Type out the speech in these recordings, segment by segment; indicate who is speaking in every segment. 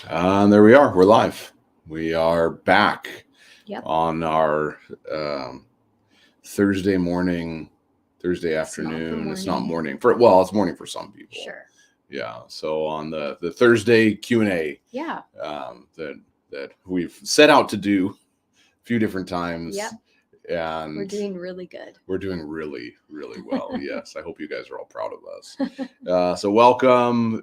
Speaker 1: And there we are. We're live. We are back
Speaker 2: Yep.
Speaker 1: on our Thursday morning, Thursday
Speaker 2: It's
Speaker 1: afternoon.
Speaker 2: not
Speaker 1: It's not morning for, well, it's morning for some people.
Speaker 2: Sure.
Speaker 1: Yeah. So on the Thursday Q&A
Speaker 2: Yeah.
Speaker 1: that we've set out to do a few different times.
Speaker 2: Yep.
Speaker 1: And
Speaker 2: We're doing really good.
Speaker 1: We're doing really, really well. Yes. I hope you guys are all proud of us. So welcome.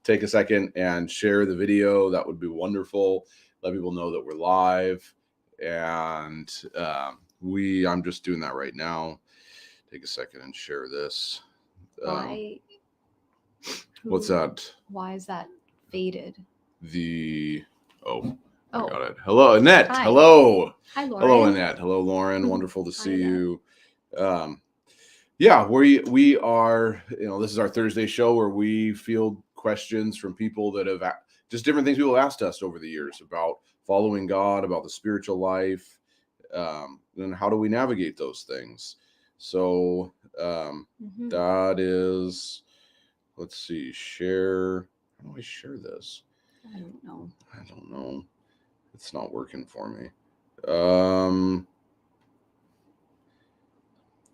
Speaker 1: Take a second and share the video. That would be wonderful. Let people know that we're live. And I'm just doing that right now. Take a second and share this.
Speaker 2: Why?
Speaker 1: What's that?
Speaker 2: Why is that faded?
Speaker 1: I got it. Hello, Annette.
Speaker 2: Hi.
Speaker 1: Hello.
Speaker 2: Hi, Lauren.
Speaker 1: Hello, Annette. Hello, Lauren. Wonderful to see you. Yeah, we are, this is our Thursday show where we field questions from people that have just different things people have asked us over the years about following God, about the spiritual life, and how do we navigate those things. So that is, let's see, share. How do I share this?
Speaker 2: I don't know.
Speaker 1: It's not working for me.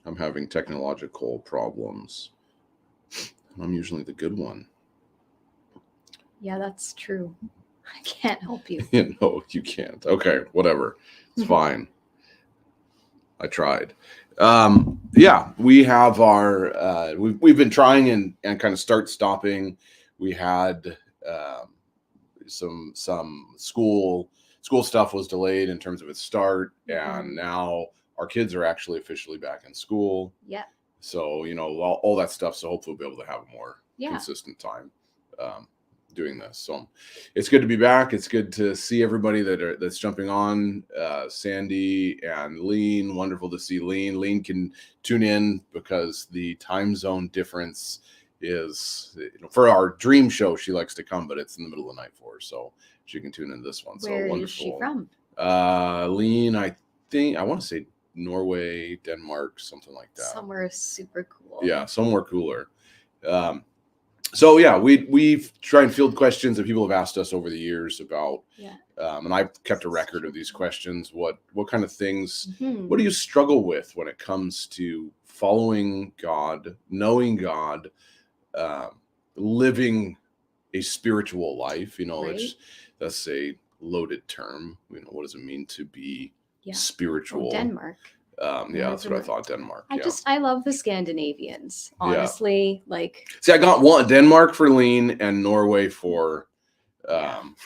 Speaker 1: I'm having technological problems. I'm usually the good one.
Speaker 2: Yeah, that's true. I can't help you.
Speaker 1: No, you can't. Okay, whatever. It's fine. I tried. Yeah, we have our, we've been trying and kind of stopping. We had some school stuff was delayed in terms of its start, and now our kids are actually officially back in school.
Speaker 2: Yeah.
Speaker 1: So, all that stuff. So hopefully we'll be able to have a more consistent time doing this. So it's good to be back. It's good to see everybody that's jumping on. Sandy and Lean, wonderful to see Lean. Lean can tune in because the time zone difference is, for our dream show, she likes to come, but it's in the middle of the night for her. So she can tune in this one.
Speaker 2: Where
Speaker 1: so wonderful.
Speaker 2: Is she from?
Speaker 1: Lean, I want to say Norway, Denmark, something like that.
Speaker 2: Somewhere super cool.
Speaker 1: Yeah, somewhere cooler. So yeah, we try and field questions that people have asked us over the years about.
Speaker 2: Yeah.
Speaker 1: And I've kept a record of these questions. What kind of things, what do you struggle with when it comes to following God, knowing God, living a spiritual life? That's a loaded term. What does it mean to be spiritual?
Speaker 2: Denmark.
Speaker 1: Yeah, that's what I thought. Denmark.
Speaker 2: I love the Scandinavians, honestly.
Speaker 1: See, I got one Denmark for Lean and Norway for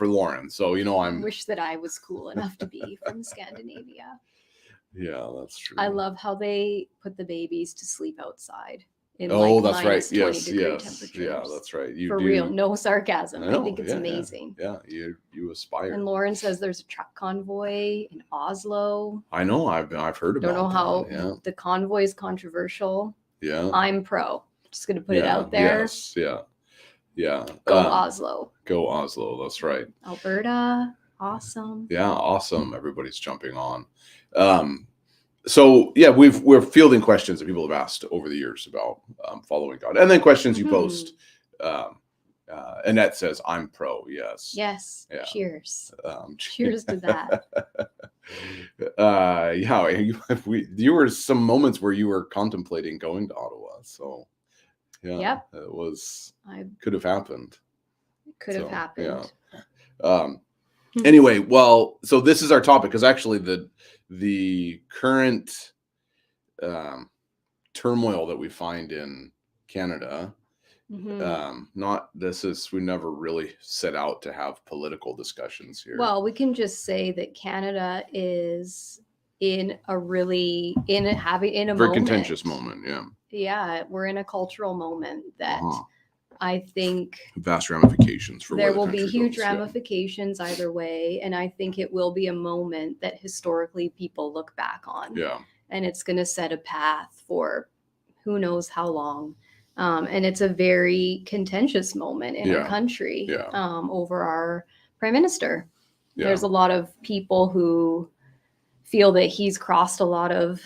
Speaker 1: Lauren. So I
Speaker 2: wish that I was cool enough to be from Scandinavia.
Speaker 1: Yeah, that's true.
Speaker 2: I love how they put the babies to sleep outside in
Speaker 1: that's right.
Speaker 2: -20
Speaker 1: Yes,
Speaker 2: degree temperatures.
Speaker 1: Yeah, that's right.
Speaker 2: Real, no sarcasm. I think it's amazing.
Speaker 1: Yeah, you aspire.
Speaker 2: And Lauren says there's a truck convoy in Oslo.
Speaker 1: I know. I've heard about.
Speaker 2: Don't know how the convoy is controversial.
Speaker 1: Yeah,
Speaker 2: I'm pro. Just gonna put it out there.
Speaker 1: Yes. Yeah.
Speaker 2: Go Oslo.
Speaker 1: Go Oslo. That's right.
Speaker 2: Alberta. Awesome.
Speaker 1: Yeah, awesome. Everybody's jumping on. So yeah, we're fielding questions that people have asked over the years about following God, and then questions you post. Annette says, "I'm pro." Yes.
Speaker 2: Yes.
Speaker 1: Yeah.
Speaker 2: Cheers. Cheers to that.
Speaker 1: You were some moments where you were contemplating going to Ottawa. So yeah, it was. Could have happened.
Speaker 2: It could have happened.
Speaker 1: Yeah. Anyway, well, so this is our topic because actually the current turmoil that we find in Canada, we never really set out to have political discussions here.
Speaker 2: Well, we can just say that Canada is in a very
Speaker 1: contentious moment.
Speaker 2: Yeah, we're in a cultural moment that I think
Speaker 1: vast ramifications for
Speaker 2: there will be huge ramifications either way, and I think it will be a moment that historically people look back on.
Speaker 1: Yeah,
Speaker 2: and it's going to set a path for who knows how long. And it's a very contentious moment in our country over our prime minister. Yeah. There's a lot of people who feel that he's crossed a lot of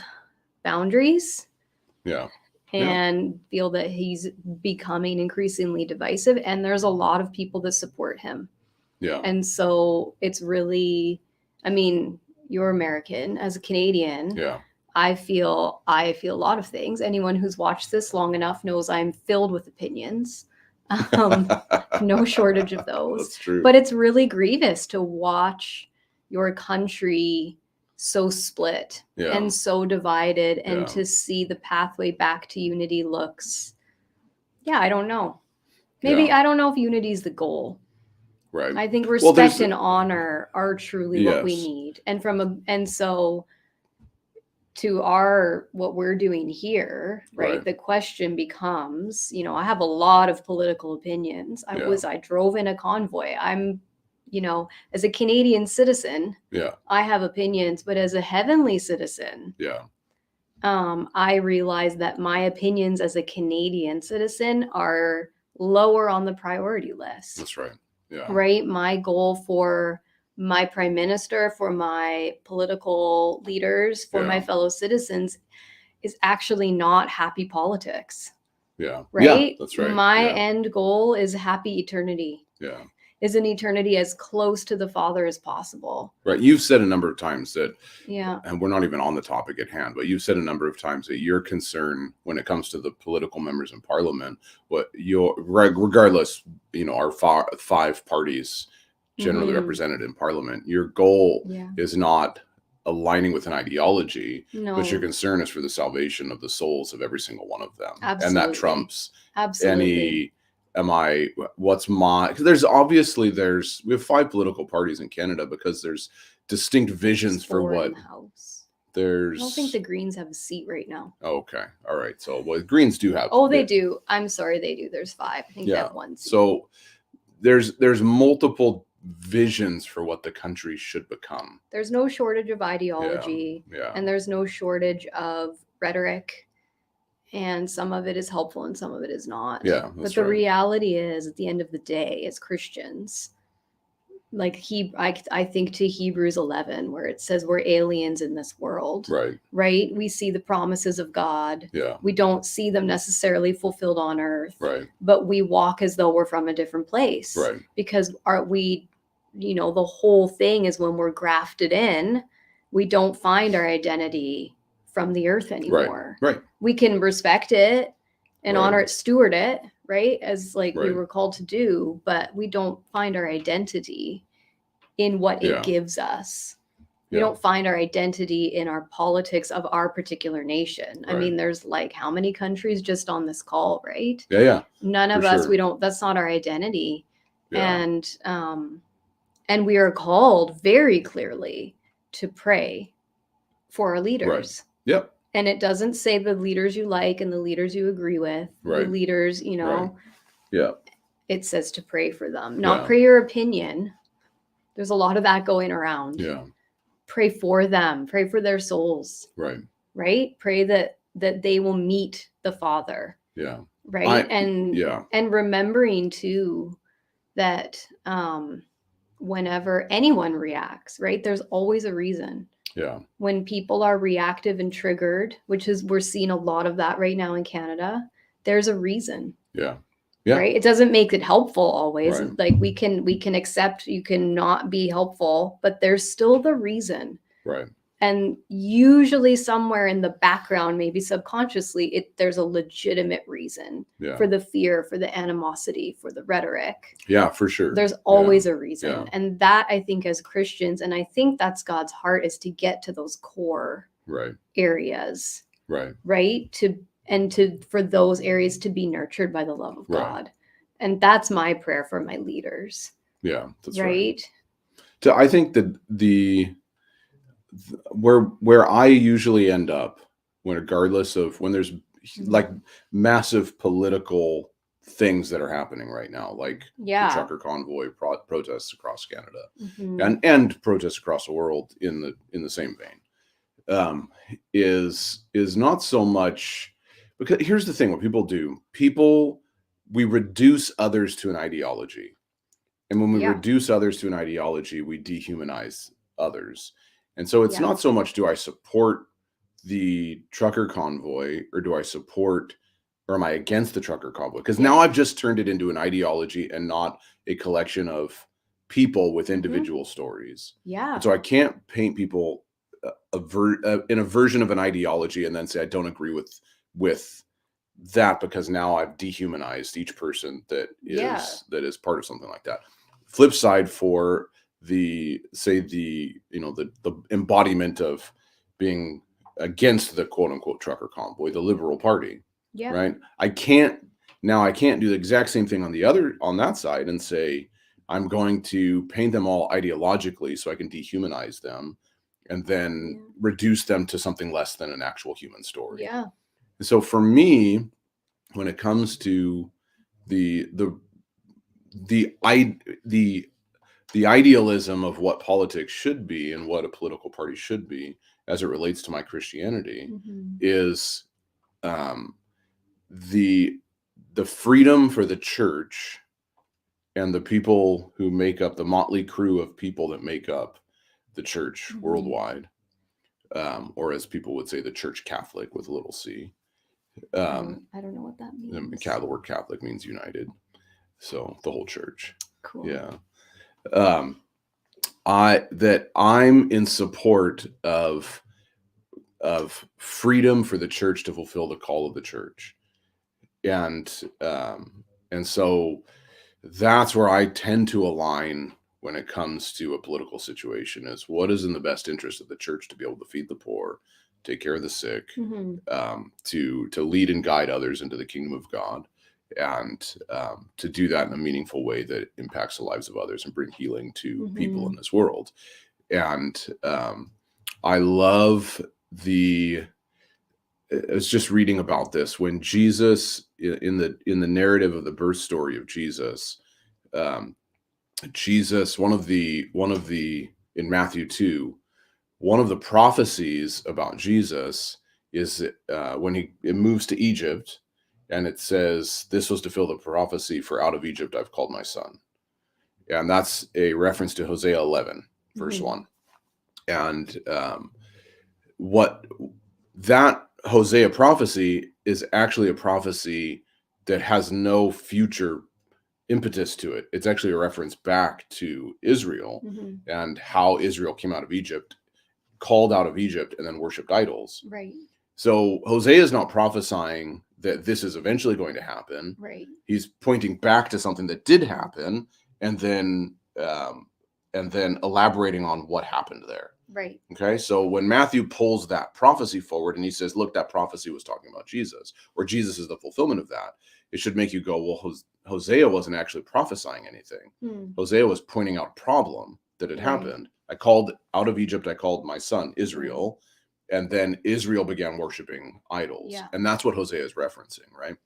Speaker 2: boundaries.
Speaker 1: Yeah.
Speaker 2: And feel that he's becoming increasingly divisive. And there's a lot of people that support him.
Speaker 1: Yeah.
Speaker 2: And so it's really, I mean, you're American. As a Canadian,
Speaker 1: yeah.
Speaker 2: I feel a lot of things. Anyone who's watched this long enough knows I'm filled with opinions. No shortage of those.
Speaker 1: That's true.
Speaker 2: But it's really grievous to watch your country so split and so divided, and to see the pathway back to unity looks, I don't know. Maybe I don't know if unity is the goal.
Speaker 1: Right.
Speaker 2: I think respect and honor are truly what we need. And so to what we're doing here, right? The question becomes, I have a lot of political opinions. I drove in a convoy. I'm, as a Canadian citizen, I have opinions, but as a heavenly citizen, I realize that my opinions as a Canadian citizen are lower on the priority list.
Speaker 1: That's right. Yeah.
Speaker 2: Right. My goal for my prime minister, for my political leaders, for my fellow citizens is actually not happy politics.
Speaker 1: Yeah.
Speaker 2: Right.
Speaker 1: Yeah, that's right.
Speaker 2: My end goal is happy eternity.
Speaker 1: Yeah.
Speaker 2: Is an eternity as close to the Father as possible.
Speaker 1: Right. You've said a number of times that,
Speaker 2: yeah,
Speaker 1: and we're not even on the topic at hand, but you've said a number of times that your concern when it comes to the political members in Parliament, regardless, our five parties generally represented in Parliament, your goal is not aligning with an ideology, but your concern is for the salvation of the souls of every single one of them.
Speaker 2: Absolutely.
Speaker 1: And that trumps
Speaker 2: Absolutely.
Speaker 1: because we have 5 political parties in Canada because there's distinct visions for what
Speaker 2: house.
Speaker 1: I
Speaker 2: don't think the Greens have a seat right now.
Speaker 1: Okay. All right. So Greens do have.
Speaker 2: Oh, they do. I'm sorry. They do. There's 5. I think they have 1 seat.
Speaker 1: So there's multiple visions for what the country should become.
Speaker 2: There's no shortage of ideology. And there's no shortage of rhetoric. And some of it is helpful and some of it is not.
Speaker 1: Yeah,
Speaker 2: but the reality is, at the end of the day, as Christians, like I think to Hebrews 11, where it says we're aliens in this world. Right. We see the promises of God. We don't see them necessarily fulfilled on earth. But we walk as though we're from a different place. Because the whole thing is, when we're grafted in, we don't find our identity from the earth anymore. We can respect it and honor it, steward it, right? As we were called to do, but we don't find our identity in what it gives us. We don't find our identity in our politics of our particular nation. I mean, there's how many countries just on this call, right? None of us, that's not our identity. And we are called very clearly to pray for our leaders. And it doesn't say the leaders you like and the leaders you agree with, the leaders, it says to pray for them, not pray your opinion. There's a lot of that going around. Pray for them, pray for their souls. Right. Pray that they will meet the Father. Right. And remembering too that whenever anyone reacts, right, there's always a reason. When people are reactive and triggered, we're seeing a lot of that right now in Canada, there's a reason. Right. It doesn't make it helpful always. We can accept you cannot be helpful, but there's still the reason. And usually somewhere in the background, maybe subconsciously, there's a legitimate reason for the fear, for the animosity, for the rhetoric.
Speaker 1: For sure.
Speaker 2: There's always a reason. And that, I think, as Christians, and I think that's God's heart, is to get to those core areas. For those areas to be nurtured by the love of God. And that's my prayer for my leaders.
Speaker 1: That's right. I think that where I usually end up, regardless of when there's massive political things that are happening right now, the trucker convoy protests across Canada and protests across the world in the same vein, is not so much, because here's the thing: what people do, we reduce others to an ideology, and when we reduce others to an ideology, we dehumanize others. And so it's not so much, do I support the trucker convoy, or am I against the trucker convoy? Because now I've just turned it into an ideology and not a collection of people with individual stories.
Speaker 2: Yeah.
Speaker 1: And so I can't paint people in a version of an ideology and then say I don't agree with that, because now I've dehumanized each person that is part of something like that. Flip side for the embodiment of being against the quote unquote trucker convoy, the liberal party.
Speaker 2: Yeah.
Speaker 1: Right. I can't do the exact same thing on that side and say I'm going to paint them all ideologically so I can dehumanize them and then reduce them to something less than an actual human story.
Speaker 2: Yeah.
Speaker 1: And so for me, when it comes to the idealism of what politics should be and what a political party should be as it relates to my Christianity is the freedom for the church and the people who make up the motley crew of people that make up the church worldwide, or as people would say, the Church Catholic with a little c.
Speaker 2: I don't know what that means.
Speaker 1: The word Catholic means united, so the whole church.
Speaker 2: Cool.
Speaker 1: Yeah. I'm in support of freedom for the church to fulfill the call of the church, and so that's where I tend to align when it comes to a political situation, is what is in the best interest of the church to be able to feed the poor, take care of the sick, to lead and guide others into the kingdom of God, and to do that in a meaningful way that impacts the lives of others and bring healing to people in this world. And I love I was just reading about this when Jesus, in the narrative of the birth story of Jesus, one of the in Matthew 2, one of the prophecies about Jesus is when it moves to Egypt, and it says, this was to fulfill the prophecy, for out of Egypt I've called my son. And that's a reference to Hosea 11, verse 1. And what that Hosea prophecy is actually a prophecy that has no future impetus to it. It's actually a reference back to Israel and how Israel came out of Egypt, called out of Egypt, and then worshipped idols.
Speaker 2: Right.
Speaker 1: So Hosea is not prophesying that this is eventually going to happen.
Speaker 2: Right.
Speaker 1: He's pointing back to something that did happen, and then elaborating on what happened there.
Speaker 2: Right.
Speaker 1: Okay. So when Matthew pulls that prophecy forward and he says, look, that prophecy was talking about Jesus, or Jesus is the fulfillment of that, it should make you go, well, Hosea wasn't actually prophesying anything. Hosea was pointing out a problem that had happened. I called out of Egypt, I called my son Israel, and then Israel began worshiping idols. Yeah. And that's what Hosea is referencing, right?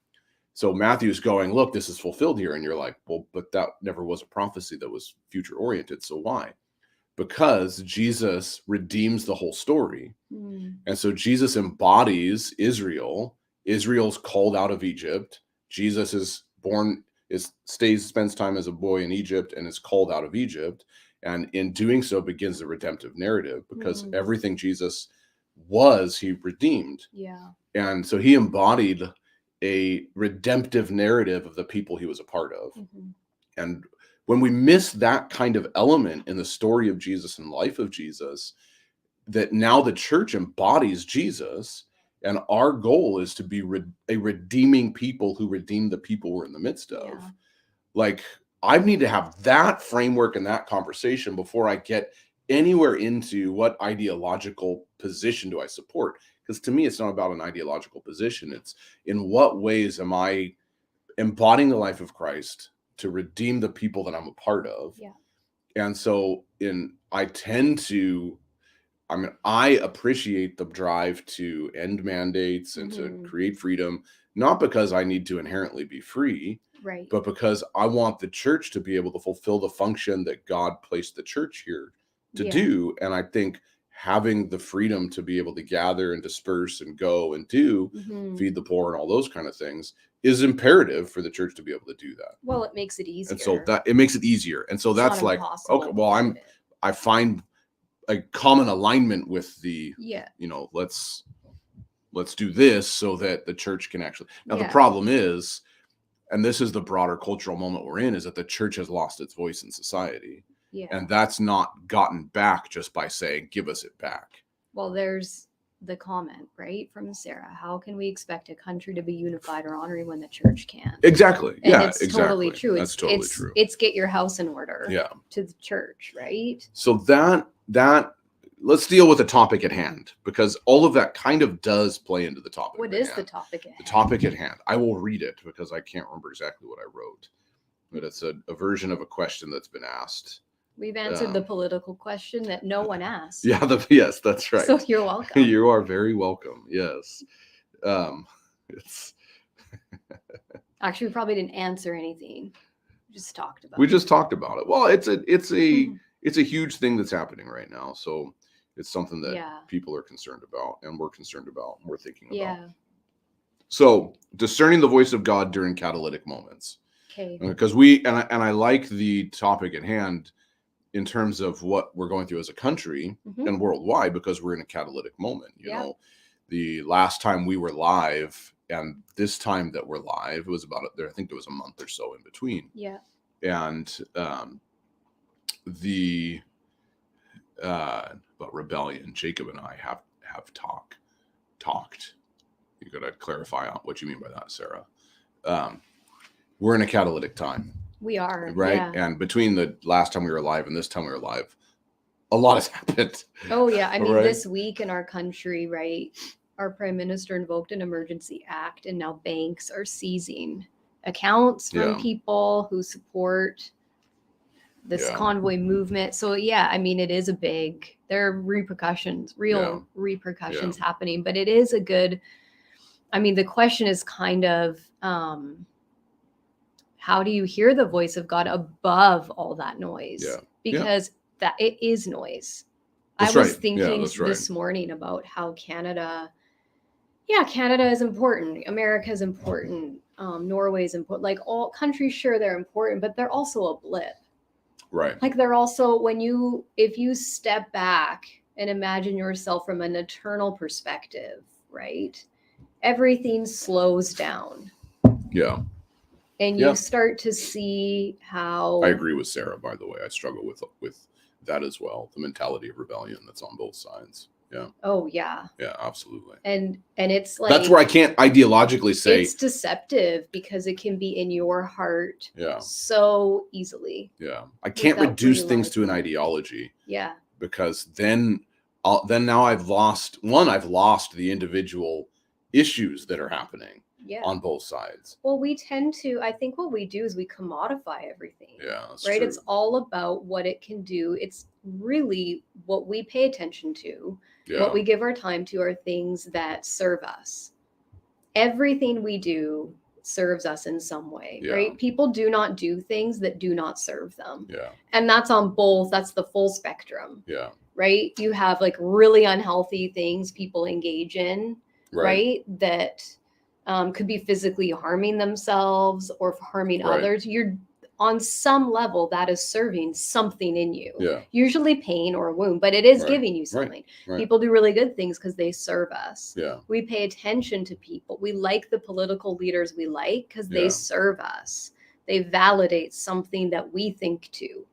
Speaker 1: So Matthew's going, look, this is fulfilled here. And you're like, well, but that never was a prophecy that was future oriented. So why? Because Jesus redeems the whole story. And so Jesus embodies Israel. Israel's called out of Egypt. Jesus is born, spends time as a boy in Egypt and is called out of Egypt. And in doing so begins the redemptive narrative, because everything Jesus was, he redeemed.
Speaker 2: Yeah.
Speaker 1: And so he embodied a redemptive narrative of the people he was a part of. And when we miss that kind of element in the story of Jesus and life of Jesus, that now the church embodies Jesus, and our goal is to be a redeeming people who redeem the people we're in the midst of. Yeah. Like, I need to have that framework and that conversation before I get anywhere into what ideological position do I support. Because to me, it's not about an ideological position. It's in what ways am I embodying the life of Christ to redeem the people that I'm a part of. Yeah. And so I appreciate the drive to end mandates and to create freedom, not because I need to inherently be free, right, but because I want the church to be able to fulfill the function that God placed the church here to do. And I think having the freedom to be able to gather and disperse and go and do, feed the poor and all those kind of things is imperative for the church to be able to do that.
Speaker 2: Well, it makes it easier.
Speaker 1: And so it makes it easier. And so that's like, okay, well, I find a common alignment with let's do this so that the church can actually. Now, the problem is, and this is the broader cultural moment we're in, is that the church has lost its voice in society.
Speaker 2: Yeah.
Speaker 1: And that's not gotten back just by saying, give us it back.
Speaker 2: Well, there's the comment, right, from Sarah. How can we expect a country to be unified or honoring when the church can't?
Speaker 1: Exactly.
Speaker 2: And
Speaker 1: yeah,
Speaker 2: it's
Speaker 1: exactly.
Speaker 2: Totally true.
Speaker 1: That's totally true.
Speaker 2: It's get your house in order.
Speaker 1: Yeah.
Speaker 2: To the church, right?
Speaker 1: So that let's deal with the topic at hand, because all of that kind of does play into the topic.
Speaker 2: What is the topic at hand?
Speaker 1: The topic at hand. I will read it because I can't remember exactly what I wrote, but it's a version of a question that's been asked.
Speaker 2: We've answered the political question that no one asked.
Speaker 1: Yeah, yes, that's right.
Speaker 2: So you're welcome.
Speaker 1: You are very welcome. Yes. It's
Speaker 2: actually, we probably didn't answer anything. We just talked about
Speaker 1: it. Well, it's a huge thing that's happening right now. So it's something that people are concerned about, and we're concerned about, and we're thinking about.
Speaker 2: Yeah.
Speaker 1: So discerning the voice of God during catalytic moments.
Speaker 2: Okay.
Speaker 1: Because I like the topic at hand in terms of what we're going through as a country and worldwide, because we're in a catalytic moment. You know, the last time we were live and this time that we're live, it was about I think there was a month or so in between.
Speaker 2: Yeah.
Speaker 1: And about rebellion, Jacob and I have talked. You got to clarify on what you mean by that, Sarah. We're in a catalytic time.
Speaker 2: We are.
Speaker 1: Right.
Speaker 2: Yeah.
Speaker 1: And between the last time we were live and this time we were live, a lot has happened.
Speaker 2: Oh, yeah. I mean, this week in our country, right, our prime minister invoked an emergency act, and now banks are seizing accounts from people who support this convoy movement. So, yeah, I mean, it is there are repercussions, repercussions happening, but it is the question is kind of, how do you hear the voice of God above all that noise?
Speaker 1: Yeah.
Speaker 2: Because that it is noise.
Speaker 1: That's
Speaker 2: I was
Speaker 1: right.
Speaker 2: thinking this morning about how Canada is important. America is important. Norway is important. Like, all countries, sure, they're important, but they're also a blip.
Speaker 1: Right.
Speaker 2: Like, they're also, if you step back and imagine yourself from an eternal perspective, right? Everything slows down.
Speaker 1: Yeah.
Speaker 2: And you start to see how...
Speaker 1: I agree with Sarah, by the way. I struggle with that as well. The mentality of rebellion that's on both sides. Yeah.
Speaker 2: Oh, yeah.
Speaker 1: Yeah, absolutely.
Speaker 2: And it's like...
Speaker 1: That's where I can't ideologically say...
Speaker 2: It's deceptive because it can be in your heart so easily.
Speaker 1: Yeah. I can't reduce things to an ideology.
Speaker 2: Yeah.
Speaker 1: Because then now I've lost the individual issues that are happening.
Speaker 2: Yeah.
Speaker 1: On both sides.
Speaker 2: Well, we tend to, I think what we do is we commodify everything.
Speaker 1: Yeah, that's
Speaker 2: right.
Speaker 1: True.
Speaker 2: It's all about what it can do. It's really what we pay attention to. Yeah. What we give our time to are things that serve us. Everything we do serves us in some way, right? People do not do things that do not serve them.
Speaker 1: Yeah.
Speaker 2: And that's the full spectrum.
Speaker 1: Yeah.
Speaker 2: Right. You have like really unhealthy things people engage in, right? That could be physically harming themselves or harming others. You're on some level that is serving something in you, usually pain or a wound, but it is giving you something. People do really good things because they serve us. We pay attention to people. We like the political leaders we like because they serve us. They validate something that we think too.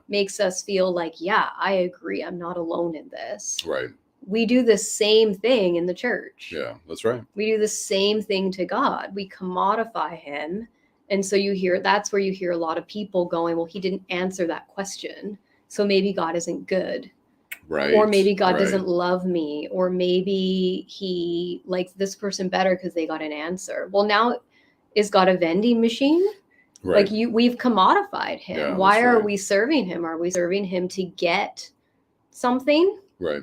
Speaker 2: Makes us feel like, I agree. I'm not alone in this.
Speaker 1: Right.
Speaker 2: We do the same thing in the church.
Speaker 1: Yeah, that's right.
Speaker 2: We do the same thing to God. We commodify him. And so that's where you hear a lot of people going, well, he didn't answer that question. So maybe God isn't good.
Speaker 1: Right.
Speaker 2: Or maybe God doesn't love me. Or maybe he likes this person better because they got an answer. Well, now, is God a vending machine?
Speaker 1: Right.
Speaker 2: Like we've commodified him.
Speaker 1: Yeah,
Speaker 2: why are we serving him? Are we serving him to get something?
Speaker 1: Right.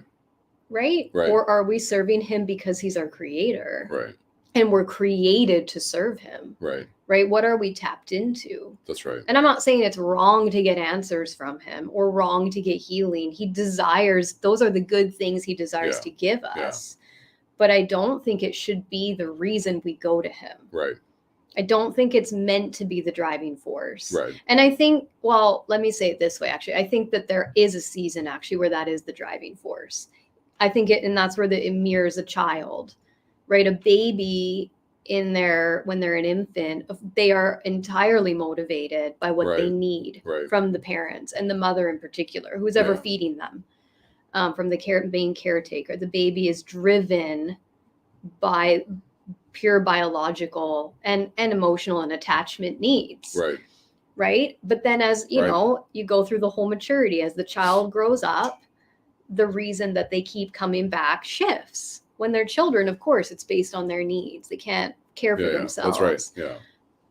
Speaker 2: Right? Or are we serving him because he's our creator?
Speaker 1: Right.
Speaker 2: And we're created to serve him.
Speaker 1: Right.
Speaker 2: Right? What are we tapped into?
Speaker 1: That's right.
Speaker 2: And I'm not saying it's wrong to get answers from him or wrong to get healing. Those are the good things he desires to give us. But I don't think it should be the reason we go to him.
Speaker 1: Right.
Speaker 2: I don't think it's meant to be the driving force.
Speaker 1: Right.
Speaker 2: And I think, let me say it this way, actually. I think that there is a season, actually, where that is the driving force. I think and that's where it mirrors a child, right? A baby when they're an infant, they are entirely motivated by what they need from the parents and the mother in particular, who's ever feeding them, from the main caretaker. The baby is driven by pure biological and emotional and attachment needs. Right. But then as you know, you go through the whole maturity, as the child grows up, the reason that they keep coming back shifts. When they're children, of course, it's based on their needs. They can't care for themselves.
Speaker 1: That's right. Yeah.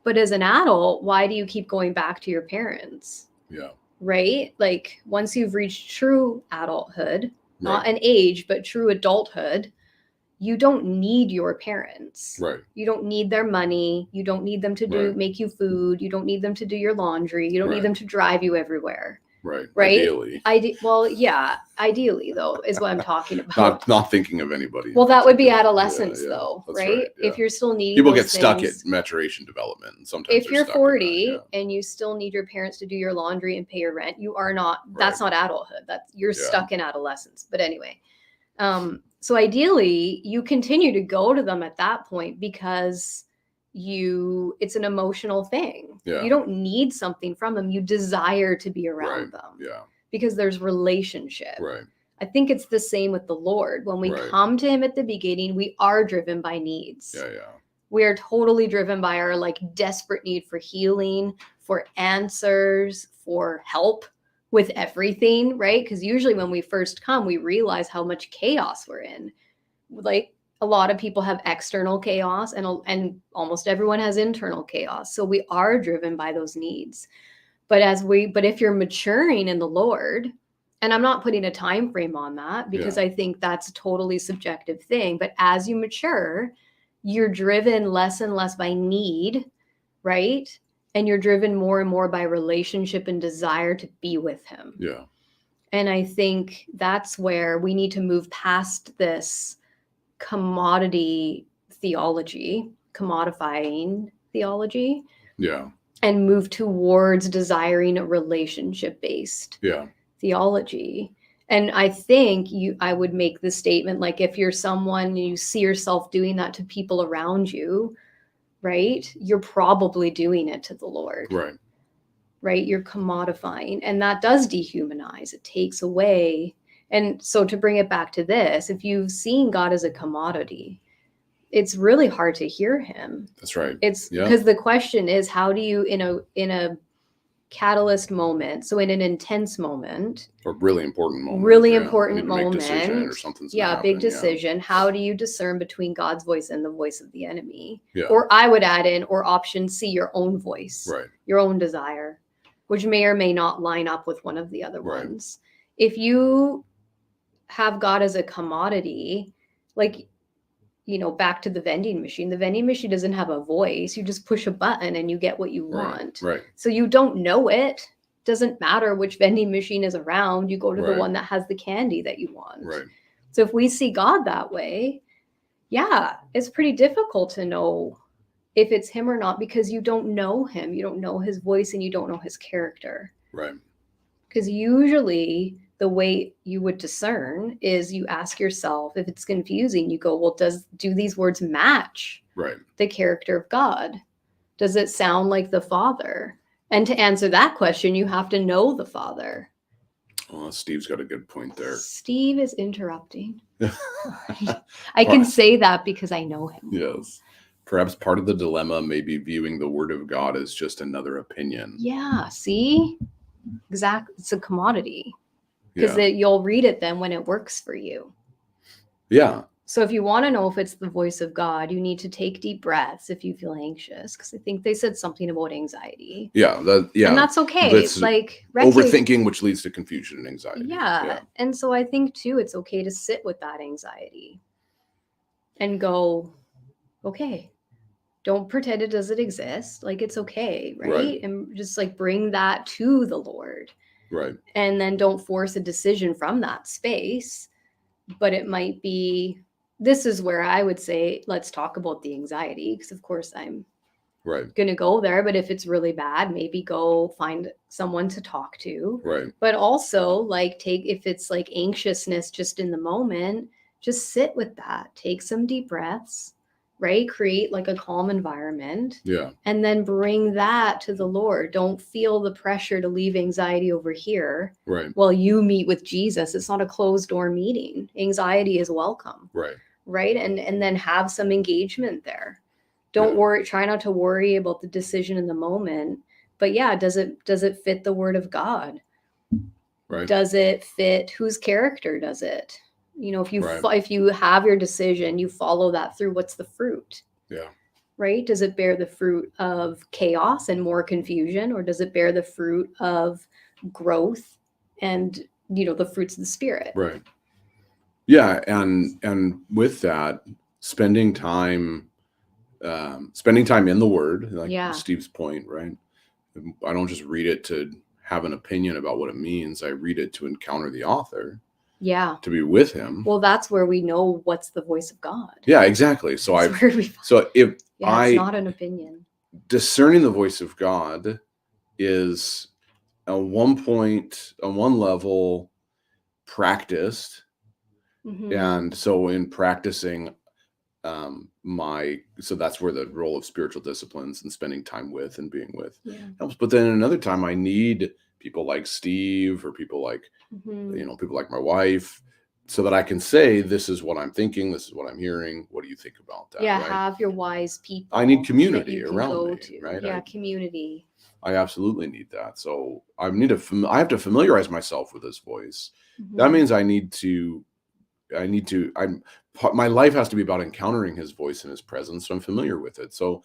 Speaker 2: But as an adult, why do you keep going back to your parents?
Speaker 1: Yeah.
Speaker 2: Right? Like once you've reached true adulthood, not an age, but true adulthood, you don't need your parents. You don't need their money. You don't need them to make you food. You don't need them to do your laundry. You don't need them to drive you everywhere. Right.
Speaker 1: Ideally.
Speaker 2: Ideally, though, is what I'm talking about.
Speaker 1: Not thinking of anybody.
Speaker 2: Well, that would be adolescence, though, right? If you're still needing
Speaker 1: people get stuck at maturation development, and sometimes
Speaker 2: if you're 40 and you still need your parents to do your laundry and pay your rent, you are not. That's not adulthood. You're stuck in adolescence. But anyway, so ideally, you continue to go to them at that point because it's an emotional thing. You don't need something from them. You desire to be around them. Because there's relationship. I think it's the same with the Lord. When we come to him at the beginning, we are driven by needs. We are totally driven by our desperate need for healing, for answers, for help with everything, right? Because usually when we first come, we realize how much chaos we're in. A lot of people have external chaos and almost everyone has internal chaos. So we are driven by those needs. But if you're maturing in the Lord, and I'm not putting a time frame on that because I think that's a totally subjective thing. But as you mature, you're driven less and less by need, right? And you're driven more and more by relationship and desire to be with him. And I think that's where we need to move past this commodity theology, commodifying theology. And move towards desiring a relationship-based theology. And I think I would make the statement, if you're someone and you see yourself doing that to people around you, right? You're probably doing it to the Lord. Right? You're commodifying. And that does dehumanize. It takes away. And so to bring it back to this, if you've seen God as a commodity, it's really hard to hear him.
Speaker 1: That's right.
Speaker 2: It's because the question is, how do you in a catalyst moment, so in an intense moment,
Speaker 1: or really important moment,
Speaker 2: moment,
Speaker 1: decision or something's
Speaker 2: big decision, how do you discern between God's voice and the voice of the enemy? Or I would add in, or option C, your own voice, your own desire, which may or may not line up with one of the other ones. If you have God as a commodity, back to the vending machine. The vending machine doesn't have a voice. You just push a button and you get what you want. So you don't know it. Doesn't matter which vending machine is around. You go to the one that has the candy that you want. So if we see God that way, it's pretty difficult to know if it's him or not because you don't know him. You don't know his voice and you don't know his character. Because usually the way you would discern is you ask yourself, if it's confusing, you go, well, do these words match the character of God? Does it sound like the Father? And to answer that question, you have to know the Father.
Speaker 1: Well, Steve's got a good point there.
Speaker 2: Steve is interrupting. I can say that because I know him.
Speaker 1: Yes. Perhaps part of the dilemma may be viewing the word of God as just another opinion.
Speaker 2: Yeah, see? Exactly. It's a commodity. Because you'll read it then when it works for you. So if you want to know if it's the voice of God, you need to take deep breaths if you feel anxious. Because I think they said something about anxiety. And that's okay. It's
Speaker 1: overthinking, which leads to confusion and anxiety.
Speaker 2: And so I think too, it's okay to sit with that anxiety and go, okay, don't pretend it doesn't exist. It's okay, right? And just bring that to the Lord. And then don't force a decision from that space. But it might be, this is where I would say, let's talk about the anxiety. Because of course I'm going to go there. But if it's really bad, maybe go find someone to talk to. But also if it's anxiousness just in the moment, just sit with that. Take some deep breaths, right? Create like a calm environment.
Speaker 1: Yeah.
Speaker 2: And then bring that to the Lord. Don't feel the pressure to leave anxiety over here.
Speaker 1: Right.
Speaker 2: While you meet with Jesus. It's not a closed door meeting. Anxiety is welcome.
Speaker 1: Right.
Speaker 2: Right. And then have some engagement there. Don't worry. Try not to worry about the decision in the moment. But yeah, does it fit the word of God?
Speaker 1: Right.
Speaker 2: Does it fit whose character does it? You know, if you
Speaker 1: Right.
Speaker 2: if you have your decision, you follow that through. What's the fruit?
Speaker 1: Yeah.
Speaker 2: Right? Does it bear the fruit of chaos and more confusion, or does it bear the fruit of growth and, you know, the fruits of the Spirit?
Speaker 1: Right. Yeah, and with that, spending time in the Word, like Steve's point, right? I don't just read it to have an opinion about what it means. I read it to encounter the author.
Speaker 2: Yeah.
Speaker 1: To be with him.
Speaker 2: Well, that's where we know what's the voice of God.
Speaker 1: Yeah, exactly. So it's not
Speaker 2: an opinion.
Speaker 1: Discerning the voice of God is at one point, on one level, practiced.
Speaker 2: Mm-hmm.
Speaker 1: And so in practicing so that's where the role of spiritual disciplines and spending time with and being with helps. But then another time I need people like Steve or people like, people like my wife, so that I can say, this is what I'm thinking, this is what I'm hearing. What do you think about that?
Speaker 2: Yeah,
Speaker 1: right?
Speaker 2: Have your wise people.
Speaker 1: I need community around me, right?
Speaker 2: Yeah, community.
Speaker 1: I absolutely need that. So I have to familiarize myself with his voice. That means my life has to be about encountering his voice and his presence, so I'm familiar with it. So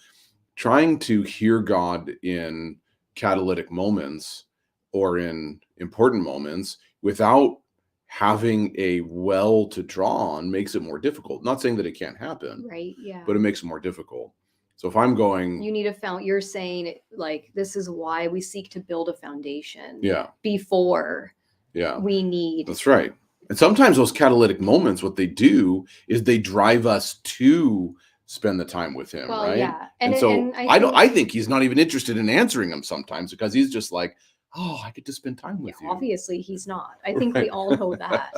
Speaker 1: trying to hear God in catalytic moments or in important moments without having a well to draw on makes it more difficult. Not saying that it can't happen,
Speaker 2: right? Yeah,
Speaker 1: but it makes it more difficult. So if I'm going,
Speaker 2: you need you're saying like, this is why we seek to build a foundation.
Speaker 1: Yeah.
Speaker 2: Before. Yeah. We need.
Speaker 1: That's right. And sometimes those catalytic moments, what they do is they drive us to spend the time with him, right? Yeah. And I think he's not even interested in answering them sometimes, because he's just like, oh, I get to spend time with you.
Speaker 2: Obviously he's not. I think we all know that.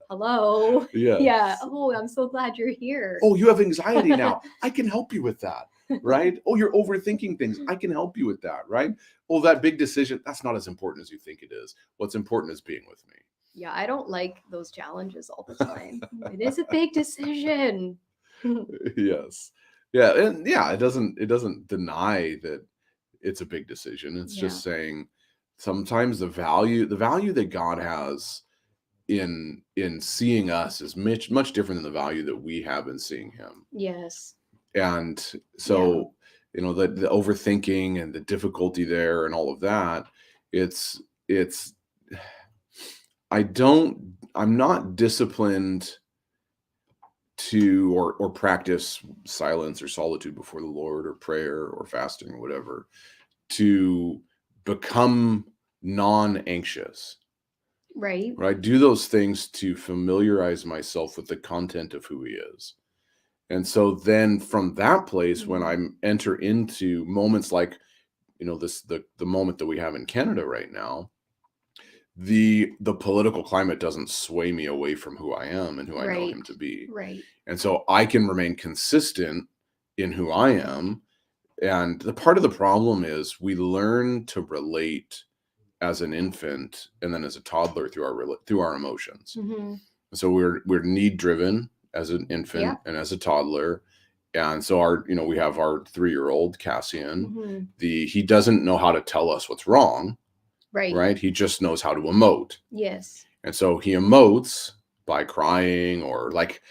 Speaker 2: Hello.
Speaker 1: Yes.
Speaker 2: Yeah. Oh, I'm so glad you're here.
Speaker 1: Oh, you have anxiety now. I can help you with that. Right? Oh, you're overthinking things. I can help you with that. Right? Oh, that big decision, that's not as important as you think it is. What's important is being with me.
Speaker 2: Yeah, I don't like those challenges all the time. It is a big decision.
Speaker 1: Yes. Yeah. And yeah, it doesn't deny that it's a big decision. It's just saying sometimes the value that God has in seeing us is much different than the value that we have in seeing him.
Speaker 2: Yes.
Speaker 1: And so, the overthinking and the difficulty there and all of that, I'm not disciplined to or practice silence or solitude before the Lord or prayer or fasting or whatever to become non-anxious.
Speaker 2: Right.
Speaker 1: I do those things to familiarize myself with the content of who he is. And so then from that place, when I enter into moments like, the moment that we have in Canada right now, the political climate doesn't sway me away from who I am and who I know him to be.
Speaker 2: Right.
Speaker 1: And so I can remain consistent in who I am. And the part of the problem is we learn to relate as an infant and then as a toddler through our emotions. Mm-hmm. So we're need driven as an infant and as a toddler. And so we have our 3-year-old Cassian. Mm-hmm. He doesn't know how to tell us what's wrong. Right. He just knows how to emote. Yes. And so he emotes by crying or like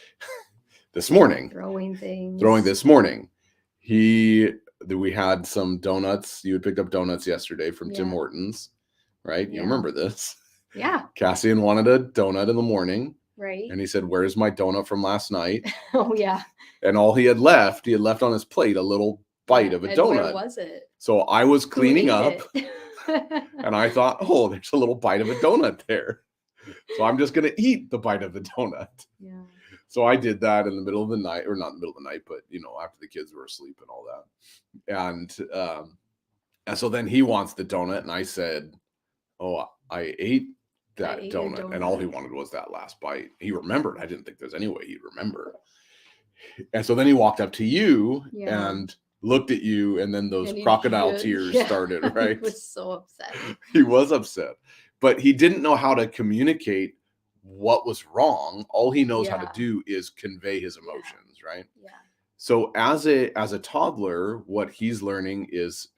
Speaker 1: this morning.
Speaker 2: Throwing things.
Speaker 1: This morning. We had some donuts. You had picked up donuts yesterday from Tim Hortons, right? You remember this.
Speaker 2: Yeah.
Speaker 1: Cassian wanted a donut in the morning.
Speaker 2: Right.
Speaker 1: And he said, "Where's my donut from last night?"
Speaker 2: Oh, yeah.
Speaker 1: And all he had left on his plate a little bite of a donut.
Speaker 2: Where was it?
Speaker 1: So I was cleaning up. And I thought, oh, there's a little bite of a donut there. So I'm just going to eat the bite of the donut. Yeah. So I did that in the middle of the night, or not in the middle of the night, but, after the kids were asleep and all that. And so then he wants the donut. And I said, oh, I ate donut. And all he wanted was that last bite. He remembered. I didn't think there's any way he'd remember. And so then he walked up to you and looked at you, and then those crocodile tears started, right?
Speaker 2: He was so upset.
Speaker 1: He was upset, but he didn't know how to communicate what was wrong. All he knows how to do is convey his emotions, right?
Speaker 2: Yeah.
Speaker 1: So as a toddler, what he's learning is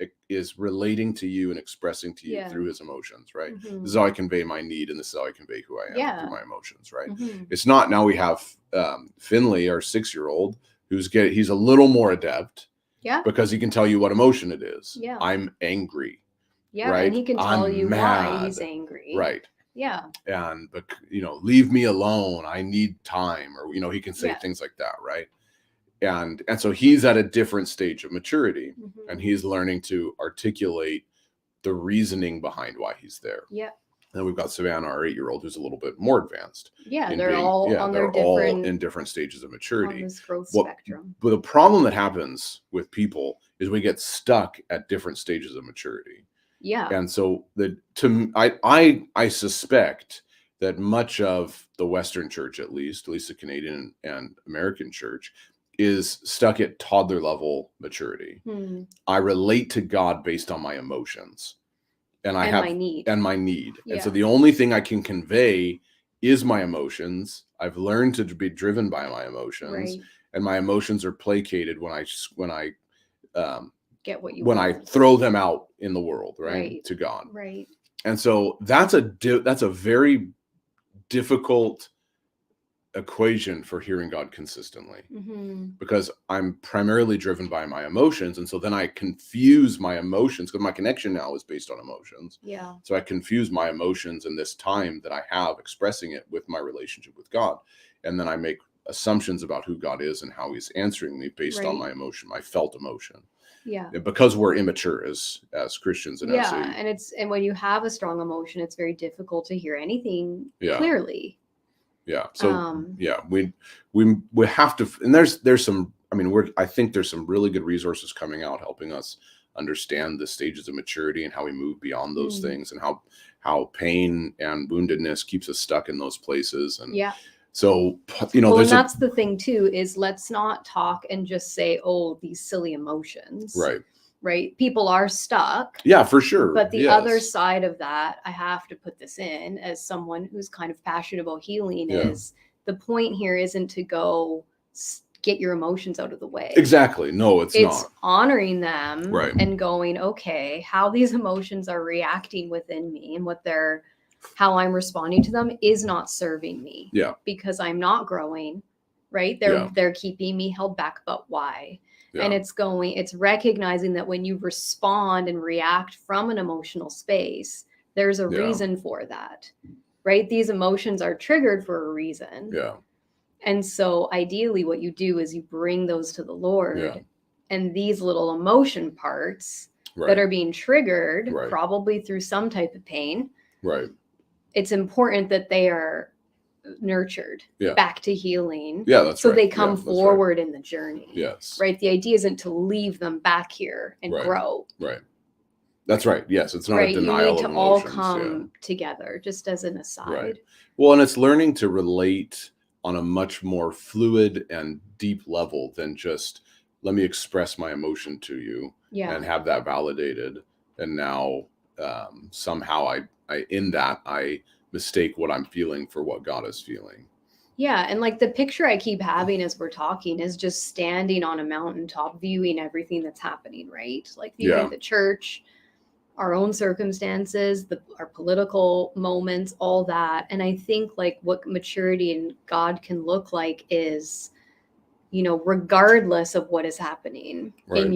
Speaker 1: relating to you and expressing to you through his emotions, right? This is how I convey my need, and this is how I convey who I am through my emotions, right? It's not, now we have Finley, our 6-year-old, he's a little more adept, because he can tell you what emotion it is. I'm angry. Right?
Speaker 2: And he can tell you why he's angry.
Speaker 1: Right.
Speaker 2: Yeah.
Speaker 1: And leave me alone. I need time, or he can say things like that, right? And so he's at a different stage of maturity, and he's learning to articulate the reasoning behind why he's there.
Speaker 2: Yeah.
Speaker 1: And we've got Savannah, our 8-year-old, who's a little bit more advanced.
Speaker 2: Yeah, they're all
Speaker 1: in different stages of maturity.
Speaker 2: On this growth spectrum.
Speaker 1: But the problem that happens with people is we get stuck at different stages of maturity.
Speaker 2: Yeah.
Speaker 1: And so I suspect that much of the Western church, at least the Canadian and American church, is stuck at toddler level maturity. I relate to God based on my emotions, and my need. And so the only thing I can convey is my emotions. I've learned to be driven by my emotions, and my emotions are placated when I
Speaker 2: get what you
Speaker 1: when
Speaker 2: want.
Speaker 1: I throw them out in the world, right? To God.
Speaker 2: Right.
Speaker 1: And so that's a very difficult equation for hearing God consistently, because I'm primarily driven by my emotions. And so then I confuse my emotions, because my connection now is based on emotions.
Speaker 2: Yeah.
Speaker 1: So I confuse my emotions in this time that I have expressing it with my relationship with God. And then I make assumptions about who God is and how he's answering me based on my emotion, my felt emotion.
Speaker 2: Yeah.
Speaker 1: Because we're immature as Christians. And
Speaker 2: and when you have a strong emotion, it's very difficult to hear anything clearly.
Speaker 1: Yeah. So we have to, and there's some, I think there's some really good resources coming out helping us understand the stages of maturity and how we move beyond those things, and how pain and woundedness keeps us stuck in those places. And so,
Speaker 2: and that's the thing too, is let's not talk and just say, oh, these silly emotions. Right. People are stuck.
Speaker 1: Yeah, for sure.
Speaker 2: But the other side of that, I have to put this in as someone who's kind of passionate about healing, is the point here isn't to go get your emotions out of the way.
Speaker 1: Exactly. No, it's not.
Speaker 2: It's honoring them and going, okay, how these emotions are reacting within me and how I'm responding to them is not serving me.
Speaker 1: Yeah.
Speaker 2: Because I'm not growing, right? They're keeping me held back, but why? Yeah. And it's recognizing that when you respond and react from an emotional space, there's a reason for that, right? These emotions are triggered for a reason.
Speaker 1: Yeah.
Speaker 2: And so ideally what you do is you bring those to the Lord, and these little emotion parts that are being triggered, probably through some type of pain.
Speaker 1: Right.
Speaker 2: It's important that they are nurtured back to healing.
Speaker 1: Yeah, that's
Speaker 2: so they come forward in the journey.
Speaker 1: Yes.
Speaker 2: Right. The idea isn't to leave them back here and grow.
Speaker 1: Right. That's right. Yes. It's not a denial of emotions.
Speaker 2: You need to all come together, just as an aside.
Speaker 1: Right. Well, and it's learning to relate on a much more fluid and deep level than just, let me express my emotion to you and have that validated. And now somehow I mistake what I'm feeling for what God is feeling.
Speaker 2: Yeah. And like the picture I keep having as we're talking is just standing on a mountaintop, viewing everything that's happening, right? Like viewing the church, our own circumstances, our political moments, all that. And I think like what maturity in God can look like is, regardless of what is happening in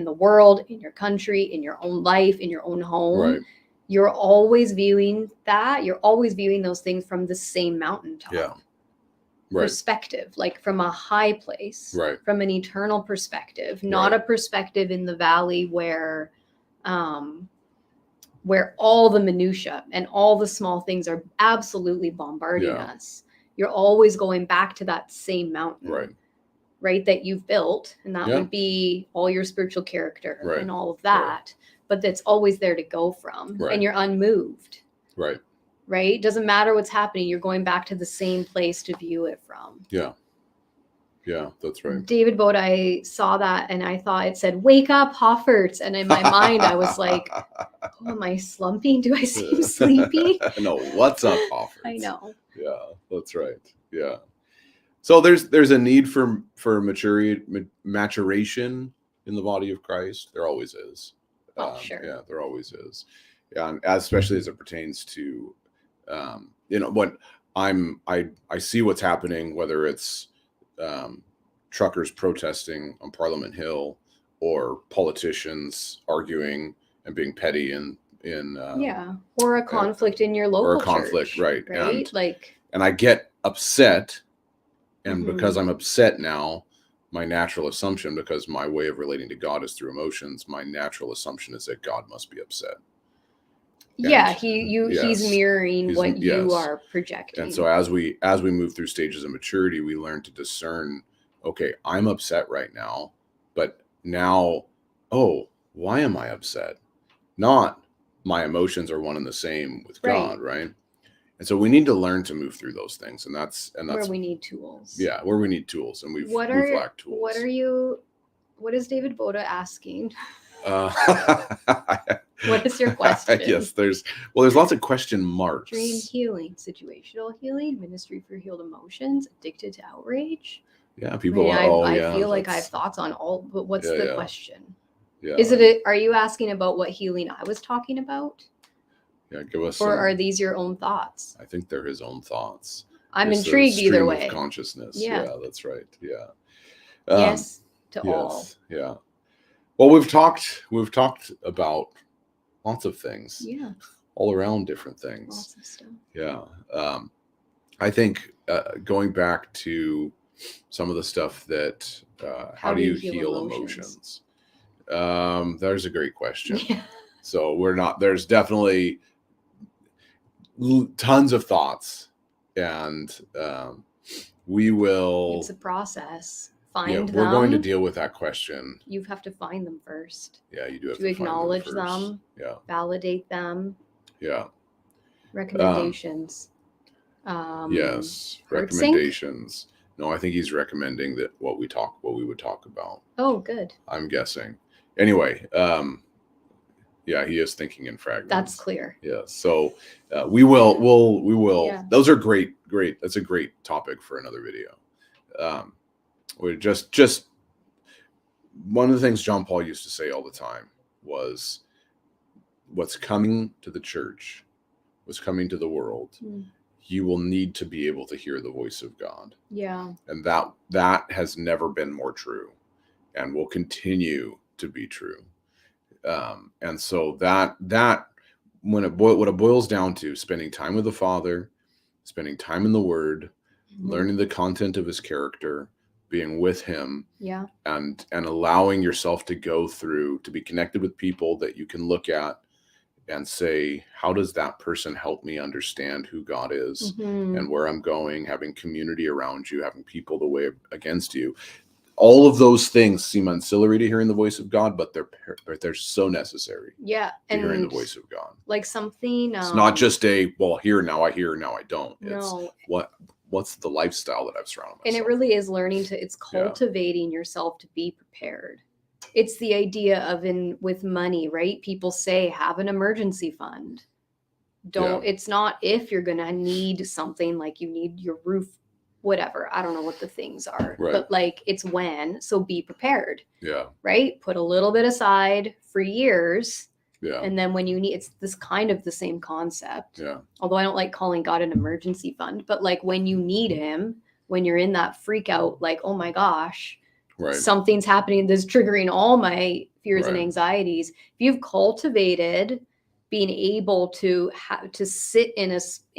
Speaker 2: the world, in your country, in your own life, in your own home, you're always viewing that. You're always viewing those things from the same mountaintop perspective, like from a high place, from an eternal perspective, not a perspective in the valley where all the minutia and all the small things are absolutely bombarding us. You're always going back to that same mountain, right? That you've built, and that would be all your spiritual character and all of that. But that's always there to go from, and you're unmoved. Right. Doesn't matter what's happening. You're going back to the same place to view it from.
Speaker 1: Yeah. Yeah, that's right.
Speaker 2: David Boda, I saw that and I thought it said, "Wake up, Hoffert." And in my mind, I was like, oh, am I slumping? Do I seem sleepy?
Speaker 1: No, what's up, Hoffert?
Speaker 2: I know.
Speaker 1: Yeah, that's right. Yeah. So there's a need for maturation in the body of Christ. There always is.
Speaker 2: Sure.
Speaker 1: Yeah, there always is. Yeah, and especially as it pertains to, what I see what's happening, whether it's truckers protesting on Parliament Hill or politicians arguing and being petty
Speaker 2: or a conflict in your local
Speaker 1: conflict,
Speaker 2: church, right?
Speaker 1: And I get upset, and because I'm upset now, my natural assumption, because my way of relating to God is through emotions, my natural assumption is that God must be upset.
Speaker 2: He's mirroring what you are projecting.
Speaker 1: And so as we move through stages of maturity, we learn to discern, okay, I'm upset right now, but now, why am I upset? Not my emotions are one and the same with God, right? And so we need to learn to move through those things, and that's
Speaker 2: where we need tools.
Speaker 1: Yeah, where we need tools, and we've lacked tools.
Speaker 2: What is David Boda asking? What is your question?
Speaker 1: Yes, there's lots of question marks.
Speaker 2: Dream healing, situational healing, ministry for healed emotions, addicted to outrage.
Speaker 1: Yeah, people.
Speaker 2: I feel like I have thoughts on all, but what's the question?
Speaker 1: Yeah.
Speaker 2: Are you asking about what healing I was talking about?
Speaker 1: Yeah, give us.
Speaker 2: Or are these your own thoughts?
Speaker 1: I think they're his own thoughts.
Speaker 2: I'm intrigued either way.
Speaker 1: Of consciousness.
Speaker 2: Yeah,
Speaker 1: that's right. Yeah.
Speaker 2: Yes to all.
Speaker 1: Yeah. Well, we've talked about lots of things.
Speaker 2: Yeah.
Speaker 1: All around different things.
Speaker 2: Lots of stuff.
Speaker 1: Yeah. I think going back to some of the stuff that how do you heal emotions? There's a great question. Yeah. So there's definitely tons of thoughts, and we will.
Speaker 2: It's a process. Find them.
Speaker 1: We're going to deal with that question.
Speaker 2: You have to find them first.
Speaker 1: Yeah, you do have
Speaker 2: to acknowledge them.
Speaker 1: Yeah.
Speaker 2: Validate them.
Speaker 1: Yeah.
Speaker 2: Recommendations.
Speaker 1: Yes, recommendations. No, I think he's recommending that what we would talk about.
Speaker 2: Oh, good.
Speaker 1: I'm guessing. Anyway, yeah, he is thinking in fragments.
Speaker 2: That's clear.
Speaker 1: Yeah. So we will.
Speaker 2: Yeah.
Speaker 1: Those are great. That's a great topic for another video. We just one of the things John Paul used to say all the time was, what's coming to the church, what's coming to the world, you will need to be able to hear the voice of God. Yeah. And that has never been more true, and will continue to be true. And so that what it boils down to, spending time with the Father, spending time in the Word, learning the content of his character, being with him, and allowing yourself to go through, to be connected with people that you can look at and say, how does that person help me understand who God is and where I'm going, having community around you, having people the way against you. All of those things seem ancillary to hearing the voice of God, but they're so necessary. Yeah, and hearing the voice of God,
Speaker 2: like something.
Speaker 1: It's not just here now I hear, now I don't. It's what's the lifestyle that I've surrounded myself.
Speaker 2: And it really is it's cultivating yourself to be prepared. It's the idea of with money, right? People say have an emergency fund. It's not if you're going to need something, like you need your roof, whatever. I don't know what the things are, but it's when, so be prepared. Yeah. Right. Put a little bit aside for years. Yeah. And then when you need, it's this kind of the same concept. Yeah. Although I don't like calling God an emergency fund, but when you need him, when you're in that freak out, oh my gosh, something's happening that's triggering all my fears and anxieties. If you've cultivated being able to sit in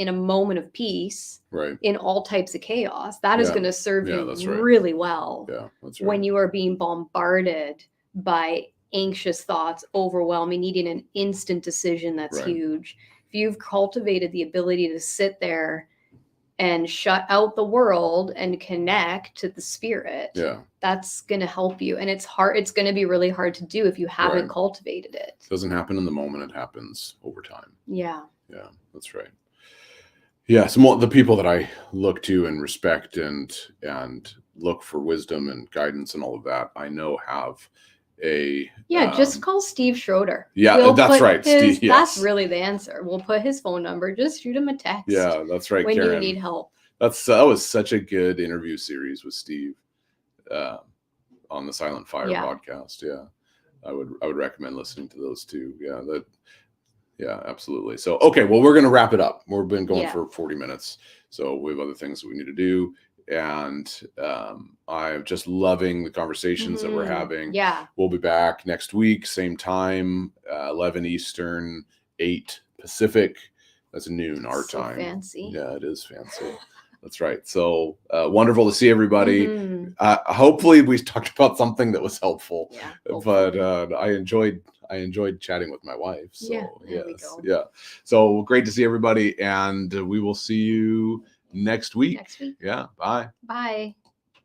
Speaker 2: a moment of peace, in all types of chaos, that is going to serve you really well. Yeah, that's right. When you are being bombarded by anxious thoughts, overwhelming, needing an instant decision, that's huge. If you've cultivated the ability to sit there and shut out the world and connect to the spirit, that's going to help you. And it's hard. It's going to be really hard to do if you haven't cultivated it.
Speaker 1: It doesn't happen in the moment. It happens over time.
Speaker 2: Yeah.
Speaker 1: Yeah, that's right. Yeah. Some of the people that I look to and respect and look for wisdom and guidance and all of that, I know have a
Speaker 2: just call Steve Schroeder.
Speaker 1: That's right. Steve,
Speaker 2: that's really the answer. We'll put his phone number. Just shoot him a text.
Speaker 1: Yeah, that's right,
Speaker 2: when
Speaker 1: Karen.
Speaker 2: you need help.
Speaker 1: That was such a good interview series with Steve on the Silent Fire podcast. I would recommend listening to those two. Absolutely. So okay, well, we're gonna wrap it up. We've been going for 40 minutes, so we have other things that we need to do. And I'm just loving the conversations that we're having. We'll be back next week, same time, 11 Eastern, 8 Pacific. That's noon our time.
Speaker 2: Fancy.
Speaker 1: Yeah, it is fancy. That's right. So wonderful to see everybody. Hopefully we talked about something that was helpful. But I enjoyed chatting with my wife. So So great to see everybody, and we will see you next week. Yeah. Bye.